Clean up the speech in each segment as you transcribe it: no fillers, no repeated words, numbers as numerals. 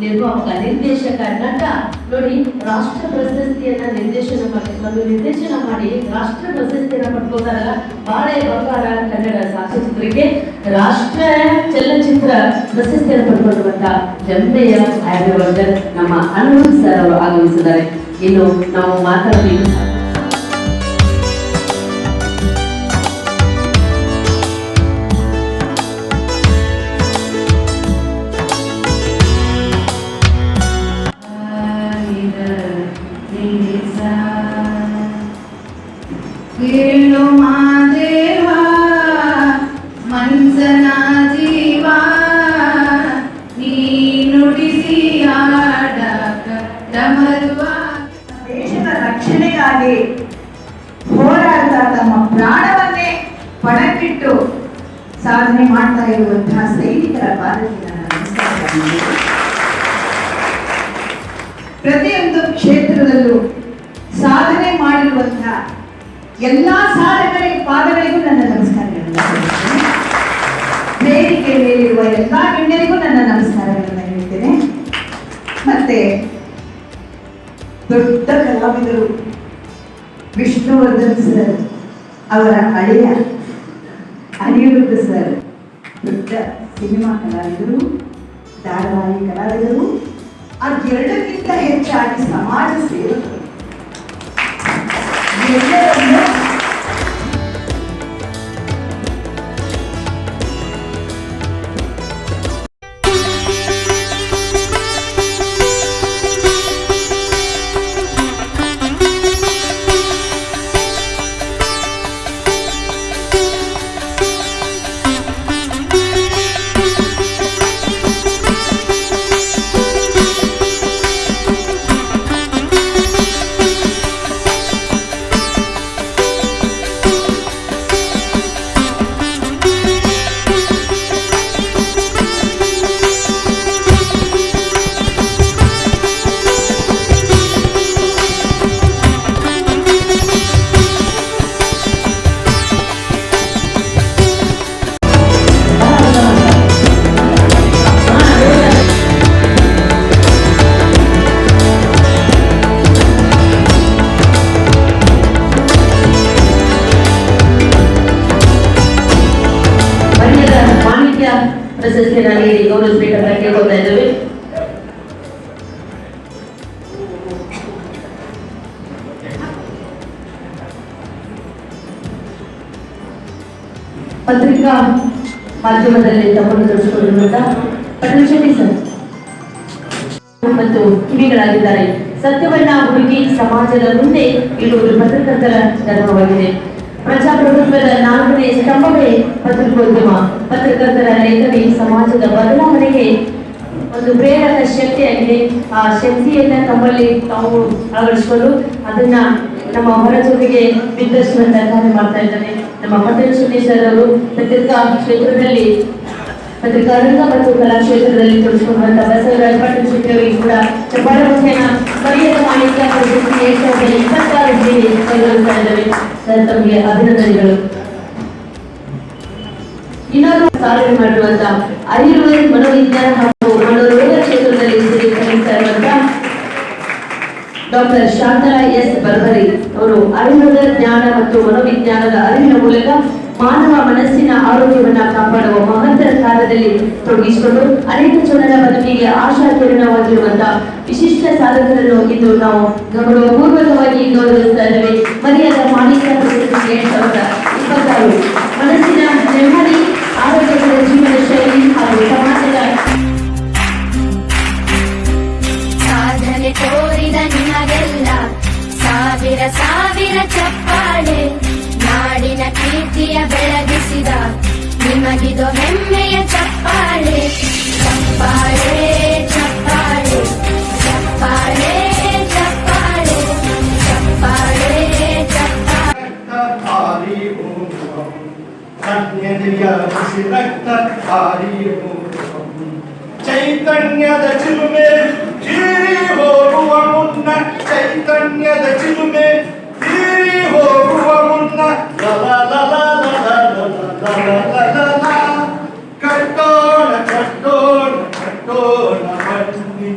ನಿರ್ಮಾಪಕ, ನಿರ್ದೇಶಕ, ನಟ ನೋಡಿ ರಾಷ್ಟ್ರ ಪ್ರಶಸ್ತಿಯನ್ನ ನಿರ್ದೇಶನ ಮಾಡಿ ರಾಷ್ಟ್ರ ಪ್ರಶಸ್ತಿಯನ್ನ ಪಡ್ಕೋತಾರಲ್ಲ, ಬಾಳೆ ಬಂಗಾರ ಕನ್ನಡ ಸಾಕ್ಷ್ಯಚಿತ್ರಕ್ಕೆ ರಾಷ್ಟ್ರ ಚಲನಚಿತ್ರ ಪ್ರಶಸ್ತಿಯನ್ನು ಪಡ್ಕೊಳ್ಳುವಂತ ಹೆಮ್ಮೆಯ ಆರ್ಯವರ್ಧನ್ ನಮ್ಮ ಅನುಭವ್ ಸರ್ ಅವರು ಆಗಮಿಸಿದ್ದಾರೆ. ಇನ್ನು ನಾವು ಮಾತಾಡಬೇಕು. ಕೇಳು ಮಾದೇವ ಮನ್ಸನ ಜೀವ ನೀ ನುಡಿಸಿ ಆಡಕ ಡಮರುವ. ದೇಶದ ರಕ್ಷಣೆಗಾಗಿ ಹೋರಾಡ್ತಾ ತಮ್ಮ ಪ್ರಾಣವನ್ನೇ ಪಣಕ್ಕಿಟ್ಟು ಸಾಧನೆ ಮಾಡ್ತಾ ಇರುವಂತಹ ಸೈನಿಕರ ಪಾದಕ್ಕೆ ನನ್ನ ನಮಸ್ಕಾರ. ಪ್ರತಿಯೊಂದು ಕ್ಷೇತ್ರದಲ್ಲೂ ಸಾಧನೆ ಮಾಡಿರುವಂತಹ ಎಲ್ಲಾ ಸಾಧಕರಿಗೆ ಪಾದಗಳಿಗೂ ನನ್ನ ನಮಸ್ಕಾರಗಳನ್ನು ಹೇಳ್ತೇನೆ. ವೇದಿಕೆ ಮೇಲಿರುವ ಎಲ್ಲಾ ಗಣ್ಯರಿಗೂ ನನ್ನ ನಮಸ್ಕಾರಗಳನ್ನು ಹೇಳ್ತೇನೆ. ಮತ್ತೆ ದೊಡ್ಡ ಕಲಾವಿದರು ವಿಷ್ಣುವರ್ಧನ್ ಸರ್ ಅವರ ಹಳೆಯ ಅನಿರುದ್ಧ ಸರ್ ದೊಡ್ಡ ಸಿನಿಮಾ ಕಲಾವಿದರು, ಧಾರಾವಾಹಿ ಕಲಾವಿದರು, ಅದೆರಡಕ್ಕಿಂತ ಹೆಚ್ಚಾಗಿ ಸಮಾಜ ಸೇವಕರು. ಪ್ರಶಸ್ತಿಯನ್ನು ನೀಡಿ ಗೌರವಿಸಬೇಕಂತ ಕೇಳ್ಕೊಳ್ತಾ ಇದ್ದೇವೆ. ಪತ್ರಿಕಾ ಮಾಧ್ಯಮದಲ್ಲಿ ತಮ್ಮನ್ನು ತೋರಿಸಿಕೊಂಡಿರುವಂತಹ ಪಟೇಲ್ ಶೆಟ್ಟಿ ಸರ್ ಮತ್ತು ಕಿವಿಗಳಾಗಿದ್ದಾರೆ. ಸತ್ಯವನ್ನ ಹುಡುಕಿ ಸಮಾಜದ ಮುಂದೆ ಇಡುವುದು ಪತ್ರಕರ್ತರ ಧರ್ಮವಾಗಿದೆ. ಪ್ರಜಾಪ್ರಭುತ್ವದ 4ನೇ ಸ್ತಂಭವೇ ಪತ್ರಿಕೋದ್ಯಮ. ಪತ್ರಕರ್ತರ ಲೇಖನಿ ಸಮಾಜದ ಬದಲಾವಣೆಗೆ ಒಂದು ಪ್ರೇರಕ ಶಕ್ತಿಯಾಗಿದೆ. ಆ ಶಕ್ತಿಯನ್ನ ತಮ್ಮಲ್ಲಿ ತಾವು ಅಳವಡಿಸಿಕೊಂಡು ಅದನ್ನ ನಮ್ಮ ಹೊರಜೊತೆಗೆ ಬಿತ್ತರಿಸುವಂತ ಕಾರ್ಯ ಮಾಡ್ತಾ ಇದ್ದಾರೆ. ನಮ್ಮ ಪಟೇಲ್ ಶೆಟ್ಟಿ ಸರ್ ಅವರು ಪತ್ರಿಕಾ ಕ್ಷೇತ್ರದಲ್ಲಿ, ಪತ್ರಿಕಾ ರಂಗ ಮತ್ತು ಕಲಾ ಕ್ಷೇತ್ರದಲ್ಲಿ ತೊಡಗಿಸಿಕೊಂಡಂತ ಬಸವರಾಜ ಪಟೇಲ್ ಶೆಟ್ಟಿ ಅವರಿಗೆ ಕೂಡ ಚಪ್ಪಾಳೆ ಮುಖೇನ ಮರ್ಯಾದ ಮಾಣಿಕ್ಯ ಪ್ರಶಸ್ತಿ 2026 ಕೈಗೊಳ್ಳುತ್ತಾ ಇದ್ದಾರೆ. ಸರ್ ತಮಗೆ ಅಭಿನಂದನೆಗಳು. ಇನ್ನೊಂದು ಸಾಧನೆ ಮಾಡಿರುವಂತ ಆಯುರ್ವೇದ ಮನೋವಿಜ್ಞಾನ ಹಾಗೂ ಮನೋರೋಗ ಕ್ಷೇತ್ರದಲ್ಲಿ ಸಲ್ಲಿಸ್ತಾ ಇರುವಂತ ಡಾಕ್ಟರ್ ಶಾಂತಲಾ ಎಸ್ ಬರ್ಬರಿ ಅವರು ಆಯುರ್ವೇದ ಜ್ಞಾನ ಮತ್ತು ಮನೋವಿಜ್ಞಾನದ ಅರಿವಿನ ಮೂಲಕ ಮಾನವ ಮನಸ್ಸಿನ ಆರೋಗ್ಯವನ್ನ ಕಾಪಾಡುವ ಮಹತ್ತರ ಕಾರ್ಯದಲ್ಲಿ ತೊಡಗಿಸಿಕೊಂಡು ಅನೇಕ ಜನರ ಬದುಕಿಗೆ ಆಶಾ ಕಿರಣವಾಗಿರುವಂತಹ ವಿಶಿಷ್ಟ ಸಾಧಕರನ್ನು ಇಂದು ನಾವು ಗೌರವಪೂರ್ವಕವಾಗಿ ಗೌರವಿಸ್ತಾ ಇದ್ದೇವೆ. ಮರ್ಯಾದ ಮಾಣಿಕ್ಯ ಪ್ರಶಸ್ತಿ 2026 ಮನಸ್ಸಿನ ನೆಮ್ಮದಿ, ಆರೋಗ್ಯಕರ ಜೀವನ ಶೈಲಿ ಹಾಗೂ ಸಮಾಜದ ಸಾಧನೆ ತೋರಿದ ನಿಮಗೆಲ್ಲ ಸಾವಿರ ಸಾವಿರ ಚಪ್ಪಾಳೆ. ನಾಡಿನ ಕೀರ್ತಿಯ ಬೆಳಗಿಸಿದ ನಿಮಗಿದು ಹೆಮ್ಮೆಯ ಚಪ್ಪಾಳೆ. ಚಪ್ಪಾಳೆ ಚಪ್ಪಾಳೆ ಚಪ್ಪಾಳೆ ಚಪ್ಪಾಳೆ ಚಪ್ಪಾಳೆ ಚೈತನ್ಯದ ಚಿಲುಮೆ ಹೀರಿ ಹೋಗುವ ಮುನ್ನ, ಚೈತನ್ಯದ ಚಿಲುಮೆ ಹೀರಿ ಹೋಗುವ ಮುನ್ನ ಕಟ್ಟೋಣ ಕಟ್ಟೋಣ ಕಟ್ಟೋಣ ಬನ್ನಿ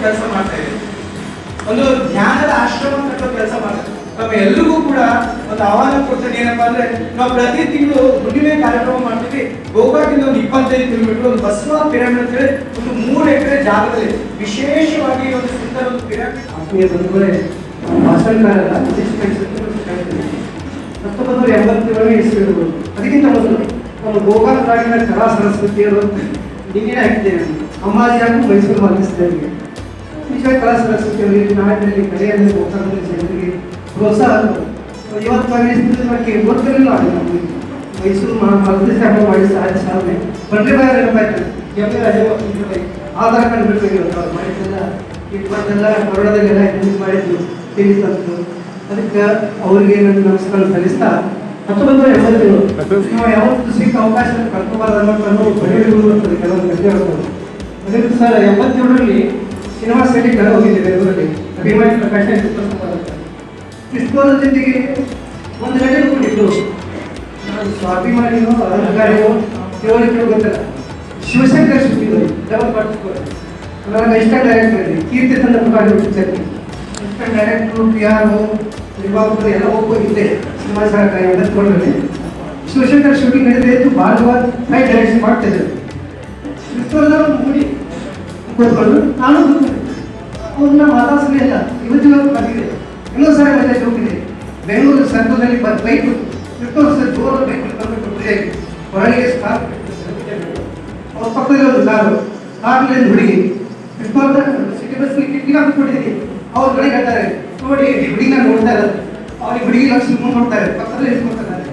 ಕೆಲಸ ಮಾಡ್ತಾ ಇದ್ದೀವಿ. ಒಂದು ಧ್ಯಾನದ ಆಶ್ರಮ ಕಟ್ಟೋ ಕೆಲಸ ಮಾಡ್ತಾರೆ. ನಮ್ಮ ಎಲ್ರಿಗೂ ಕೂಡ ಒಂದು ಆಹ್ವಾನ ಕೊಡ್ತೇನೆ. ಏನಪ್ಪಾ ಅಂದ್ರೆ, ನಾವು ಪ್ರತಿ ತಿಂಗಳು ಹುಣ್ಣಿಮೆ ಕಾರ್ಯಕ್ರಮ ಮಾಡ್ತೀವಿ. ಗೋಕಾಕಿಂದ ಒಂದು 25 ಕಿಲೋಮೀಟರ್ ಒಂದು ಬಸವ ಪಿರಮಿಡ್ ಅಂತ ಹೇಳಿ ಒಂದು 3 ಎಕರೆ ಜಾಗದಲ್ಲಿ ವಿಶೇಷವಾಗಿ ಒಂದು ಸುಂದರ ಒಂದು ಪಿರಮಿಡ್. ಆತ್ಮೀಯ ಬಂಧುಗಳೇ, ಭಾಷಣಕಾರರ 1987 ಇಸ್ವಿಗಳು. ಅದಕ್ಕಿಂತ ಮೊದಲು ನಮ್ಮ ಗೋಕಾಕ ನಾಡಿನ ಕಲಾ ಸರಸ್ವತಿಯರು ಡಿಗ್ರಿ ಹಾಕಿದ್ದೇನೆ. ಅಮ್ಮಾಜಿ ಹಾಗೂ ಮೈಸೂರು ಮಾರ್ಗಿಸಿದ್ದೇವೆ. ವಿಷಯ ಕಲಾ ಸರಸ್ವತಿಯವರು ಈ ನಾಡಿನಲ್ಲಿ ಕಲೆಯಲ್ಲಿ ಗೋಕಾಕದಲ್ಲಿ ಜನರಿಗೆ ಪ್ರೋತ್ಸಾಹ. ಇವತ್ತು ಗೊತ್ತಿರಲಿಲ್ಲ ಮೈಸೂರು ಮಲ್ತಿಸಾಗ ಮಾಡಿ ಸಾಧನೆ ಬಂಡ್ರಿಬಾಯಿ ನೆನಪಾಯ್ತು. ಆಧಾರ ಕಾರ್ಡ್ ಬಿಟ್ಟು ಮಾಡಿದ್ದೆಲ್ಲ ಇಪ್ಪತ್ತೆಲ್ಲ ಕೊರೋನಾದಲ್ಲೆಲ್ಲ ಯೂಸ್ ಮಾಡಿದ್ದು ತಿಳಿಸ್ತಂತು. ಅದಕ್ಕೆ ಅವರಿಗೆ ನನ್ನ ನಮಸ್ಕಾರ ಸಲ್ಲಿಸ್ತಾ 1987 ನಾವು ಯಾವತ್ತು ಸಿಕ್ಕ ಅವಕಾಶ ಕರ್ಕೋಬಾರ್ದು ಅನ್ನೋ ಬರೆಯುವುದು ಅಂತದೆ ಕೆಲವೊಂದು ಗಂಟೆ ಹೇಳ್ಬೋದು. ಅದಕ್ಕೆ ಸರ್ 87ರಲ್ಲಿ ಸಿನಿಮಾ ಸಿಟಿ ಕಡೆ ಹೋಗಿದ್ದೆ ಬೆಂಗಳೂರಲ್ಲಿ. ಅಭಿಮಾನಿ ಪ್ರಕಾಶ ಕ್ರಿಸ್ತೋದ ಜೊತೆಗೆ ಒಂದು ಗಂಟೆ ಹೋಗ್ಬಿಟ್ಟಿದ್ದು. ನಾನು ಸ್ವಾಭಿಮಾನಿನೋ ಅಲಂಕಾರಿನೋ ತಿಳುವಳಿಕೆ ಗೊತ್ತಿಲ್ಲ. ಶಿವಶಂಕರ್ ಶುಟ್ಟಿದ್ರು ಡಬಲ್ ಪಾರ್ಟಿಸ್ಕೋರು. ನನ್ನ ಇಷ್ಟ ಡೈರೆಕ್ಟರ್ ಇದೆ ಕೀರ್ತಿ ತಂದ ಪ್ರಕಾರ ಪಿಕ್ಚರ್ ಇಷ್ಟ ಡೈರೆಕ್ಟ್ರು ಪಿಯಾನೋ ನಿರ್ಮಾಪಕರು ಎಲ್ಲ ಹೋಗಿದ್ದೆ ಸಿನಿಮಾ ಸಹಕಾರಿ ಅಂದ್ಕೊಂಡ್ರೆ. ಶಿವಶಂಕರ್ ಶೂಟಿಂಗ್ ನಡೆದೇ ಇತ್ತು. ಭಾನುವಾರ ನೈಟ್ ಡೈರೆಕ್ಷನ್ ಮಾಡ್ತಿದ್ದರು. ಕ್ರಿಸ್ತೋದ ಮುಡಿ ಕೂತ್ಕೊಂಡು ನಾನು ಅವ್ರನ್ನ ಮಾತಾಡ್ಸಲೇ ಇಲ್ಲ. ಇವತ್ತಿನ ಬಂದಿದೆ ಇನ್ನೊಂದು ಸಾರಿ ಮತ್ತೆ ಹೋಗಿದೆ ಬೆಂಗಳೂರು ಸಂಘದಲ್ಲಿ ಬೈಕ್ ಕ್ರಿಸ್ತೋದ ಸರ್ ಜೋರು ಬೈಕ್ ಬರಬೇಕು ಹೊರಗೆ ಸ್ಟಾರ್ಟ್. ಅವ್ರ ಪಕ್ಕದಲ್ಲಿ ಒಂದು ಕಾರಲ್ಲಿ ಹುಡುಗಿ ಕ್ರಿಸ್ತೋದ ಸಿಟಿ ಬಸ್ ಕಿಟ್ಟಿಗೆ ಹಾಕಿಕೊಟ್ಟಿದ್ದೀನಿ. ಅವ್ರ ಕಡೆ ಹೇಳ್ತಾರೆ, ನೋಡಿ ಹುಡುಗಿನ ನೋಡ್ತಾ ಇರೋದು, ಅವ್ರಿಗೆ ಹುಡುಗಿ ಲಕ್ಷ ನೋಡ್ತಾರೆ, ಪಕ್ಕದಲ್ಲಿ ಇಸ್ಕೊಳ್ತಾರೆ.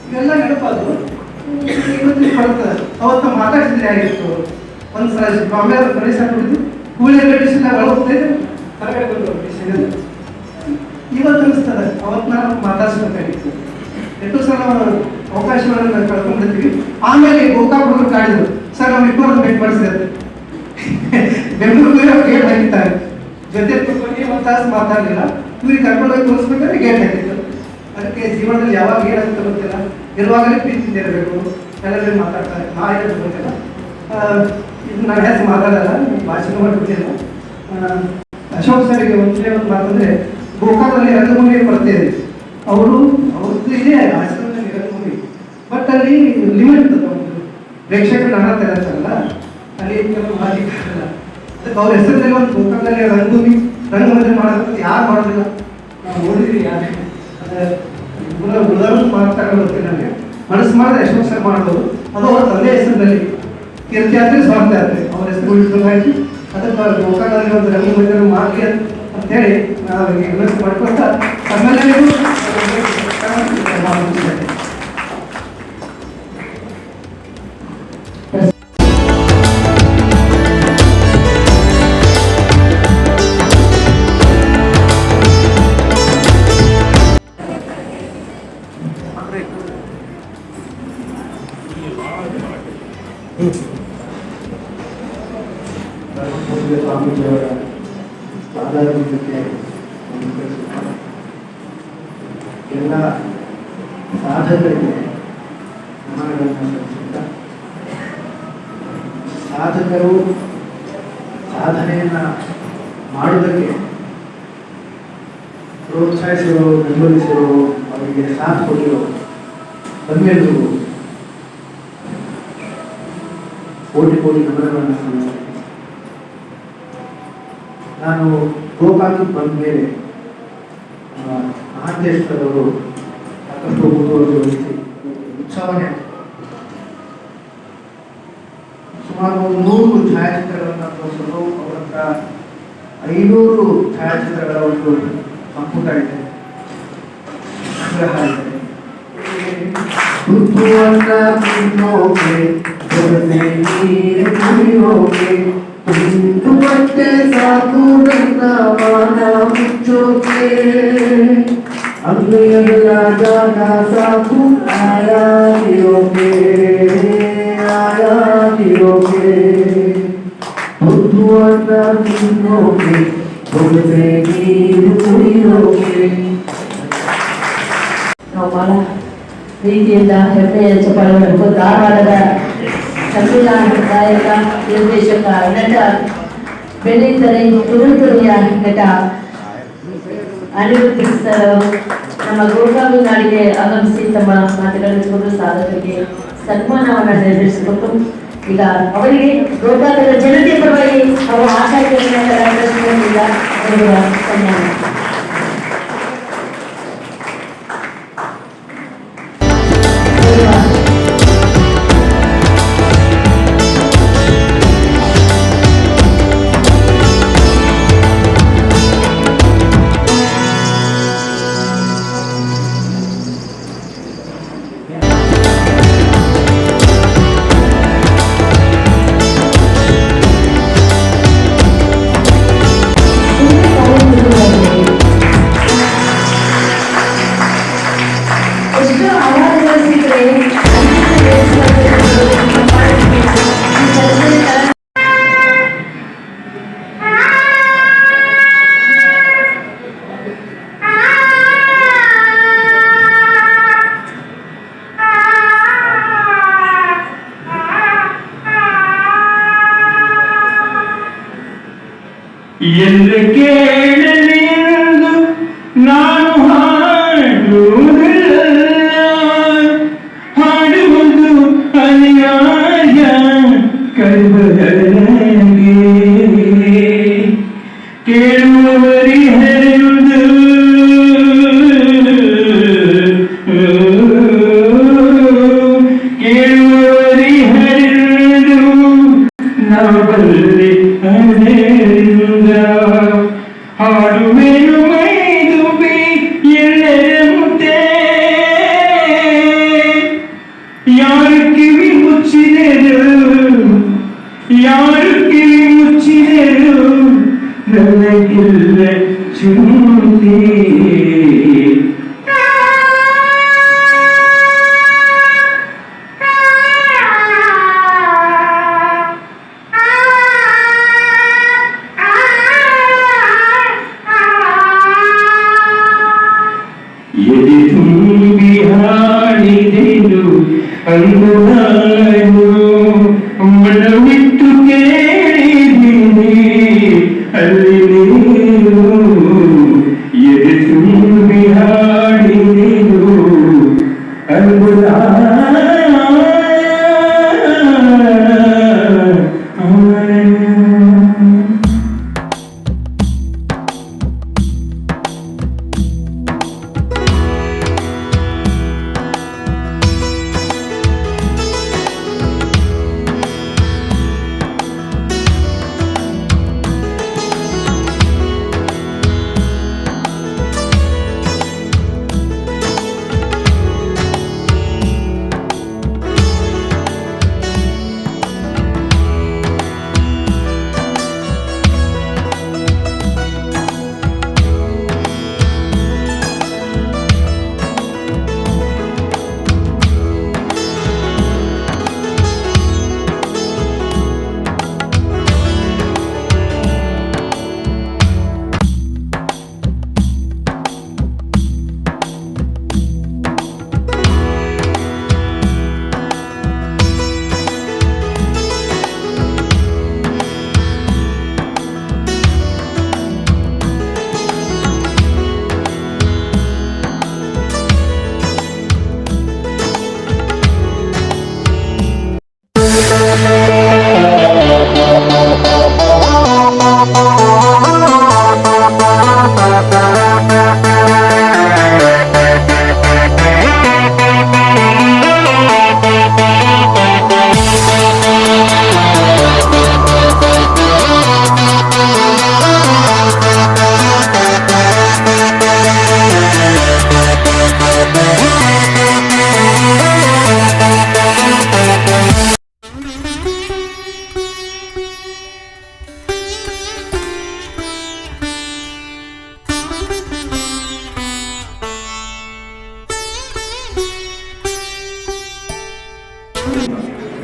ಇವೆಲ್ಲ ನೆನಪಾದ್ರು ಇವತ್ತಿನ ಬರ್ತದೆ. ಅವತ್ತು ಮಾತಾಡ್ತಿದ್ರೆ ಆಗಿತ್ತು. ಒಂದು ಸಲ ಬಾಂಬೆ ಪ್ರದೇಶ ನೋಡಿದ್ದು ಕೂಲಿ ರೆಡಿಷನ್ ಹೋಗ್ತಾಯಿದ್ದು ಹೊರಗಡೆ ಬಂದು ಇವತ್ತು ಅನಿಸ್ತದೆ ಅವತ್ತು ನಾವು ಮಾತಾಡ್ಸ್ಬೇಕಾಗಿತ್ತು. ಎಷ್ಟು ಸಲ ಅವಕಾಶಗಳನ್ನು ಕಳ್ಕೊಂಡಿರ್ತೀವಿ. ಆಮೇಲೆ ಗೋಕಾಕ್ ಹುಡುಗರು ಕಾಡಿದ್ರು, ಸರ್ ನಾವು ಇಬ್ಬರು ಭೇಟಿ ಮಾಡಿಸಿದ್ರು. ಬೆಂಗಳೂರಿಗೆ ಗೇಟ್ ಹಾಕಿದ್ದಾರೆ. ಜೊತೆ ಕೂತ್ಕೊಂಡು ಒಂದು ತಾಸು ಮಾತಾಡಲಿಲ್ಲ. ಇವ್ರಿಗೆ ಕರ್ಕೊಂಡೋಗಿ ತೋರಿಸ್ಬೇಕಾದ್ರೆ ಗೇಟ್ ಹಾಕಿದ್ರು. ಅದಕ್ಕೆ ಜೀವನದಲ್ಲಿ ಯಾವಾಗ ಏನಾಗುತ್ತೆ ಗೊತ್ತಿಲ್ಲ. ಇರುವಾಗಲೇ ಪ್ರೀತಿಯಿಂದ ಇರಬೇಕು. ಎಲ್ಲರೂ ಮಾತಾಡ್ತಾರೆ, ಇರೋದು ಗೊತ್ತಿಲ್ಲ. ಇದು ನಾನು ಹೆಸರು ಮಾತಾಡಲ್ಲ, ಭಾಷಣ ಮಾಡಿಬಿಟ್ಟಿಲ್ಲ. ಅಶೋಕ್ ಸರ್ಗೆ ಒಂದೇ ಒಂದು ಮಾತಂದ್ರೆ, ಗೋಕಾಕದಲ್ಲಿ ರಂಗಭೂಮಿ ಕೊರತೆ ಇದೆ. ಅವ್ರದ್ದು ಇದೆ ಆಶ್ರಮದಲ್ಲಿ ರಂಗಭೂಮಿ, ಬಟ್ ಅಲ್ಲಿ ಲಿಮಿಟ್ ಇರ್ತದೆ. ಒಂದು ಪ್ರೇಕ್ಷಕರು ನಾನಾ ಥರ ಇರ್ತಾರಲ್ಲ, ಅಲ್ಲಿ ಕೆಲವು ಮಾಲೀಕರಲ್ಲ. ಅದಕ್ಕೆ ಅವ್ರ ಹೆಸರಲ್ಲಿ ಒಂದು ಗೋಕಾಕದಲ್ಲಿ ರಂಗಮಂದಿರ ಮಾಡೋದು ಯಾರು ಮಾಡೋದಿಲ್ಲ. ನಾವು ನೋಡಿದ್ವಿ ಯಾರು ಉಳಿದವರು ಮಾಡ್ತಾರೆ ಗೊತ್ತಿಲ್ಲ. ನನಗೆ ಮನಸ್ಸು ಮಾಡಿದ್ರೆ ಅಶೋಕ್ ಸರ್ ಮಾಡ್ಬೋದು. ಅದು ಅವ್ರ ತಂದೆ ಹೆಸರಿನಲ್ಲಿ ತೀರ್ಥಯಾತ್ರೆ ಸ್ವಾರ್ಥ ಯಾತ್ರೆ ಅವ್ರ ಹೆಸರು ಉಳಿಸಬೇಕಾಗಿ ಅದಕ್ಕೆ ಗೋಕಾಕದಲ್ಲಿ ಒಂದು ರಂಗಮಂದಿರ ಮಾಡಲಿ ಅಂತೇಳಿ ನಾವು ವಿನಂತಿ ಮಾಡ್ಕೊತ ಸಮ್ಮೇಳನಕ್ಕೂ ಸ್ವಾಮೀಜಿಯವರ ಆಧಾರದ ಜೊತೆ ಎಲ್ಲ ಸಾಧಕರಿಗೆ ನಮನಗಳನ್ನು ಸಲ್ಲಿಸುತ್ತಾ, ಸಾಧಕರು ಸಾಧನೆಯನ್ನು ಮಾಡುವುದಕ್ಕೆ ಪ್ರೋತ್ಸಾಹಿಸಿರೋ, ಬೆಂಬಲಿಸಿರೋ, ಅವರಿಗೆ ಸಾಥ್ ಕೊಟ್ಟಿರೋ ತಮ್ಮೆಲ್ಲರಿಗೂ ಕೋಟಿ ಕೋಟಿ ನಮನಗಳನ್ನು ಸಲ್ಲಿಸುತ್ತೇನೆ. ನಾನು ಗೋಕಾಕಕ್ಕೆ ಬಂದ ಮೇಲೆ ಮಹಾಂತೇಶ್ವರವರು ಸಾಕಷ್ಟು ಮುತುವರ್ಜಿ ವಹಿಸಿ ಉತ್ಸವನೇ ಸುಮಾರು 100 ಛಾಯಾಚಿತ್ರಗಳನ್ನು ತೋರಿಸಲು ಅವರ ಹತ್ರ 500 ಛಾಯಾಚಿತ್ರಗಳ ಒಂದು ಸಂಪುಟ ಇದೆ, ಸಂಗ್ರಹ ಇದೆ. तुम बच्चे साधु रखना माना मुझोके अगले राजा का साधु आया दियोगे बुद्धुआना दिनोगे तुमसे नीर मुड़ियोगे. ನಾವು ಬಹಳ ಪ್ರೀತಿಯಿಂದ ಹೆಮ್ಮೆಯ ಚಪ್ಪಾಳೆಗಳನ್ನು ಧಾರವಾಡದ ಸಂವಿಧಾನ ಗಾಯಕ ನಿರ್ದೇಶಕ ನಟ ಬೆಳ್ಳಿತೆರೆ ತುರುತುರಿಯ ಘಟ ಅನಿರುದ್ಧ ಸರ್ ನಮ್ಮ ಗೋಕಾಕು ನಾಡಿಗೆ ಆಗಮಿಸಿ ತಮ್ಮ ಮಾತುಗಳನ್ನು ಸಾಧಕರಿಗೆ ಸನ್ಮಾನವನ್ನು ನೆರವೇರಿಸಿಕೊಟ್ಟು ಈಗ ಅವರಿಗೆ ಗೋಕಾಕದ ಜನತೆಯ ಪರವಾಗಿ ಅವರ ಆಶಾಕಿಗಳಿಂದ ಸನ್ಮಾನ. ಎಷ್ಟು ಅವಾರ್ಡ್ಗಳು ಸಿಕ್ಕರೆ ಎಂದು ಕೇಳಲಿ ಎಂದು ನಾನು ಹಾಡುವುದು ಅನಿವಾರ್ಯ ಕಲ್ಪದೊಳಗೆ ಕೇಳುವವರಿ ಹರಿಯುವುದು ಕೇಳುವವರಿ ಹರಿಯುವುದು ನಾವು ಬಲ್ಲಿ ಹರಿಯುವುದ ಹಾಡುವೆನು ಮೈದುಂಬಿ ಎಲ್ಲರ ಮುದ್ದೆ ಯಾರು ಕಿವಿ ಮುಚ್ಚಿದರು ಯಾರು ಕಿವಿ ಮುಚ್ಚಿದರು ನನಗಿಲ್ಲ ಚಿಂತೆ ಎದೆ ತುಂಬಿ ಹಾಡಿದೆನು ಅಂದು ನಾನು ಮನವಿಟ್ಟು ಕೇಳಿದ್ದೀನಿ ಅಲ್ಲಿ ನೀನು ಎದೆ ತುಂಬಿ ಹಾಡಿದೆನು ಅಂದು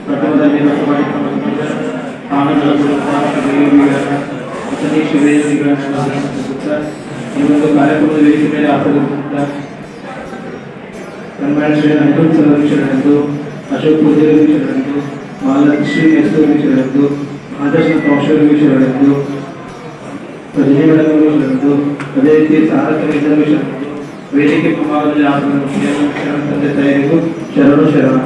ಪ್ರಥಮದಲ್ಲಿ ಈ ಒಂದು ಕಾರ್ಯಕ್ರಮದ ವೇದಿಕೆ ಮೇಲೆ ಆಸಕ್ತ ಸನ್ಮಾನ ಶ್ರೀ ಅನಿರುದ್ಧ ಸರ್ ವೀಕ್ಷಕರೆಂದು, ಅಶೋಕ್ ಪೂಜಾರಿ ವೀಕ್ಷಕರೆಂದು, ಮಹಾಲಕ್ಷ್ಮಿ ಎಸ್ ವೀಕ್ಷಕರೆಂದು, ಆದರ್ಶ ಕೌಶಲ್ ವೀಕ್ಷಕರೆಂದು, ರಜನಿ ಮೇಡಮ್ಗೂ ಶರಣು, ಅದೇ ರೀತಿ ಸಾರಥ್ಯರಿಗೂ ಶರಣು, ವೇದಿಕೆ ಮುಂಭಾಗದಲ್ಲಿ ಆಸನ ತಂದೆ ತಾಯಿಗೂ ಶರಣು ಶರಣ.